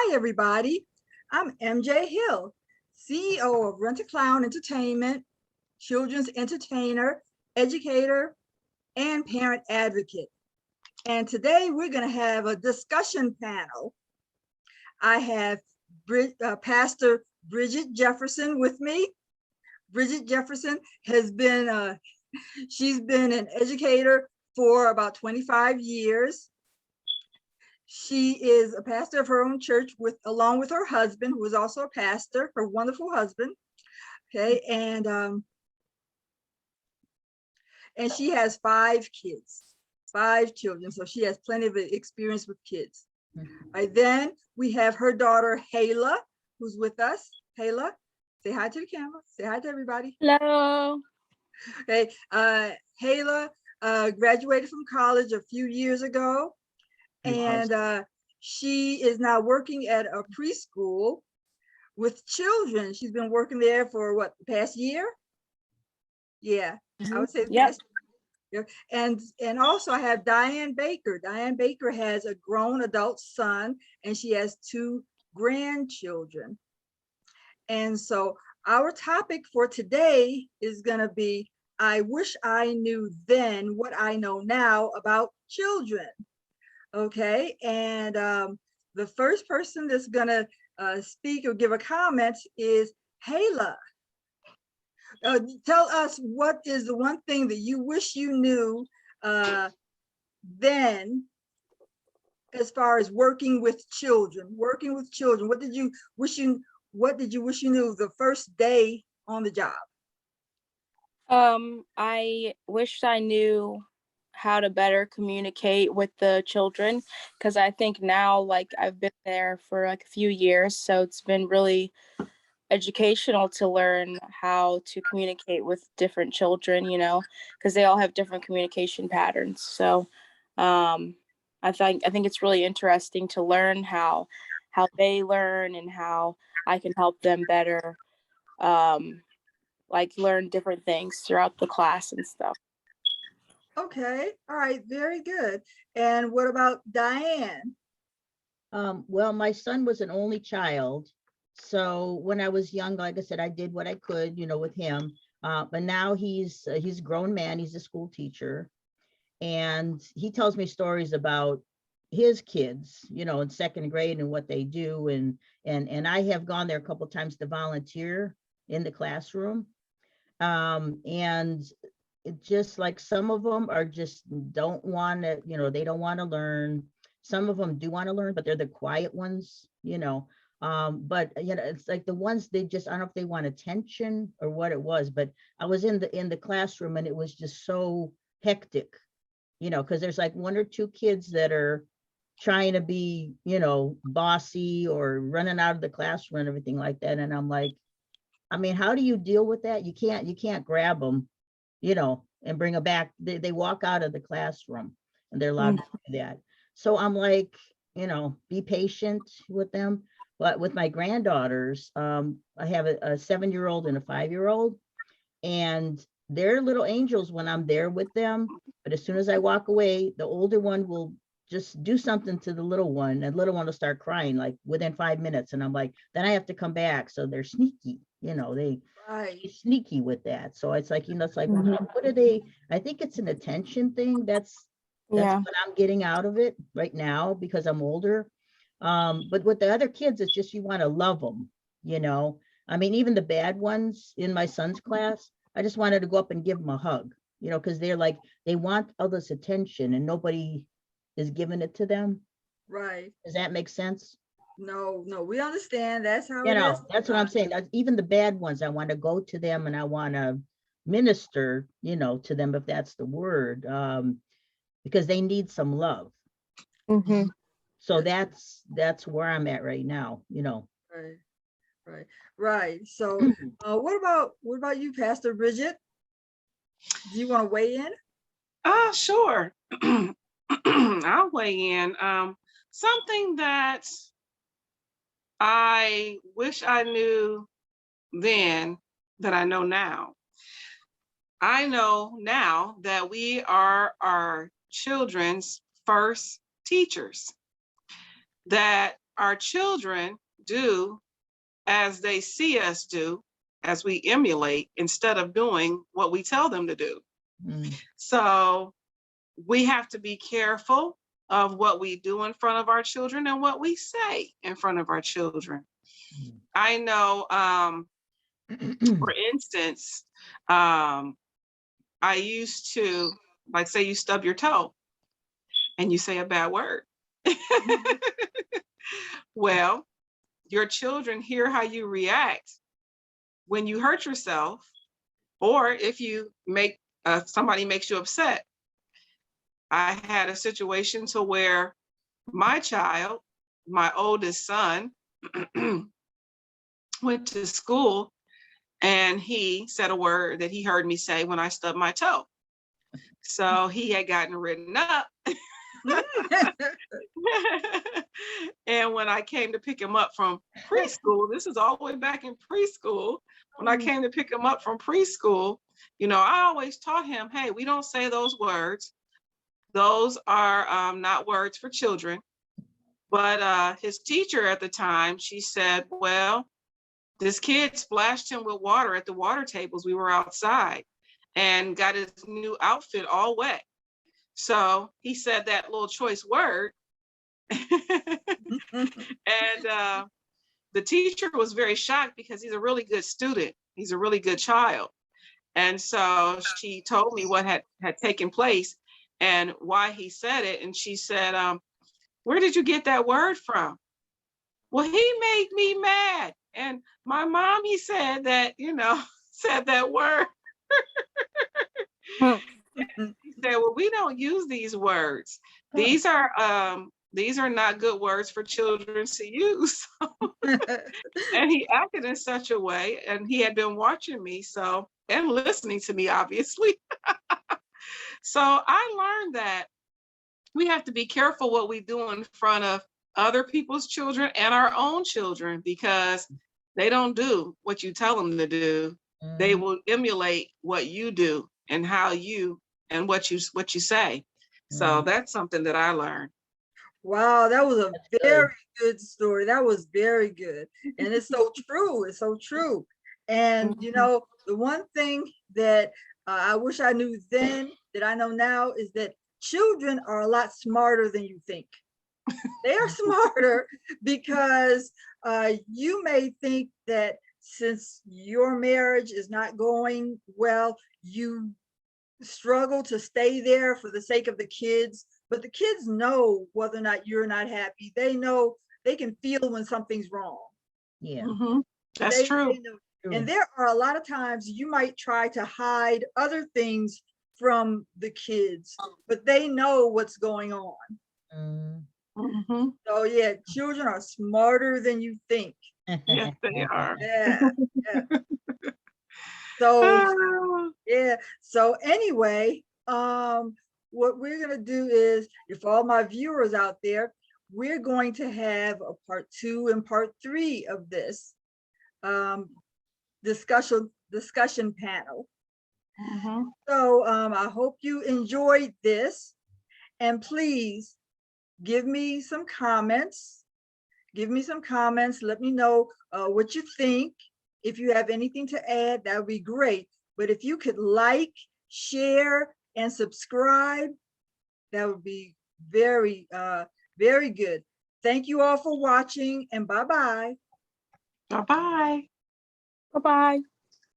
Hi, everybody. I'm MJHill, CEO of Rent a Clown Entertainment, children's entertainer, educator, and parent advocate. And today we're going to have a discussion panel. I have Pastor Bridget Jefferson with me. Bridget Jefferson has been, she's been an educator for about 25 years. She is a pastor of her own church along with her husband, who is also a pastor, her wonderful husband. Okay, and she has 5 kids, 5 children, so she has plenty of experience with kids. Right, then we have her daughter Hayla, who's with us. Hayla, say hi to the camera. Say hi to everybody. Hello. Okay, Hayla graduated from college a few years ago. And she is now working at a preschool with children. She's been working there for what, the past year? Yeah, I would say the past year. And also I have Diane Baker. Diane Baker has a grown adult son, and she has 2 grandchildren. And so our topic for today is going to be, I wish I knew then what I know now about children. Okay, and the first person that's gonna speak or give a comment is Hayla. Tell us, what is the one thing that you wish you knew then, as far as working with children? Working with children, what did you wish you knew the first day on the job? I wish I knew how to better communicate with the children, because I think now, like, I've been there for like a few years, so it's been really educational to learn how to communicate with different children, because they all have different communication patterns. So I think it's really interesting to learn how they learn and how I can help them better, like learn different things throughout the class and stuff. Okay, all right, very good. And what about Diane? Well, my son was an only child. So when I was young, like I said, I did what I could, with him. But now he's a grown man. He's a school teacher. And he tells me stories about his kids, in 2nd grade and what they do. And I have gone there a couple of times to volunteer in the classroom. And it just, like, some of them are just don't want to, they don't want to learn. Some of them do want to learn, but they're the quiet ones, but it's like the ones, they just, I don't know if they want attention or what it was, but I was in the classroom and it was just so hectic, because there's like 1 or 2 kids that are trying to be, bossy or running out of the classroom and everything like that. And I'm like, I mean, how do you deal with that? You can't grab them, and bring them back. They walk out of the classroom and they're allowed to do that. So I'm like, be patient with them. But with my granddaughters, I have a 7-year-old and a 5-year-old, and they're little angels when I'm there with them. But as soon as I walk away, the older one will just do something to the little one, and the little one will start crying like within 5 minutes. And I'm like, then I have to come back. So they're sneaky, they sneaky with that. So it's like, it's like, what are they? I think it's an attention thing. That's what I'm getting out of it right now, because I'm older. But with the other kids, it's just, you want to love them, I mean, even the bad ones in my son's class, I just wanted to go up and give them a hug, because they're like, they want others' attention and nobody is giving it to them. Right. Does that make sense? No, we understand. That's how it is. That's what I'm saying. Even the bad ones, I want to go to them and I want to minister, to them, if that's the word, because they need some love. So that's where I'm at right now, Right. So what about you, Pastor Bridget? Do you want to weigh in? Sure. I'll weigh in. Something that I wish I knew then that I know now. I know now that we are our children's first teachers, that our children do as they see us do, as we emulate, instead of doing what we tell them to do. Mm. So we have to be careful of what we do in front of our children and what we say in front of our children. I know, for instance, I used to, like, say you stub your toe and you say a bad word. Well, your children hear how you react when you hurt yourself, or if you make somebody makes you upset. I had a situation to where my child, my oldest son, went to school and he said a word that he heard me say when I stubbed my toe. So he had gotten written up. And when I came to pick him up from preschool, this is all the way back in preschool. When I came to pick him up from preschool, you know, I always taught him, hey, we don't say those words. Those are not words for children. But his teacher at the time, she said, well, this kid splashed him with water at the water tables. We were outside and got his new outfit all wet. So he said that little choice word. And the teacher was very shocked because he's a really good student. He's a really good child. And so she told me what had taken place and why he said it. And she said, where did you get that word from? Well, he made me mad. And my mom, he said that, you know, said that word. He said, well, we don't use these words. These are not good words for children to use. And he acted in such a way, and he had been watching me, so, and listening to me, obviously. So I learned that we have to be careful what we do in front of other people's children and our own children, because they don't do what you tell them to do. They will emulate what you do and how you and what you say. So that's something that I learned. Wow, that was a very good story. That was very good. And it's so true. It's so true. And, you know, the one thing that I wish I knew then that I know now is that children are a lot smarter than you think. They are smarter because you may think that since your marriage is not going well, you struggle to stay there for the sake of the kids, but the kids know whether or not you're not happy. They know, they can feel when something's wrong. Yeah. That's true. They know. And there are a lot of times you might try to hide other things from the kids, but they know what's going on. So yeah, children are smarter than you think. Yes, they are. Yeah, yeah. So yeah, so anyway, what we're gonna do is, if all my viewers out there, we're going to have a part 2 and part 3 of this discussion panel. So I hope you enjoyed this, and please give me some comments. Let me know what you think. If you have anything to add, that would be great. But if you could like, share, and subscribe, that would be very, very good. Thank you all for watching, and bye-bye. Bye-bye. Bye-bye.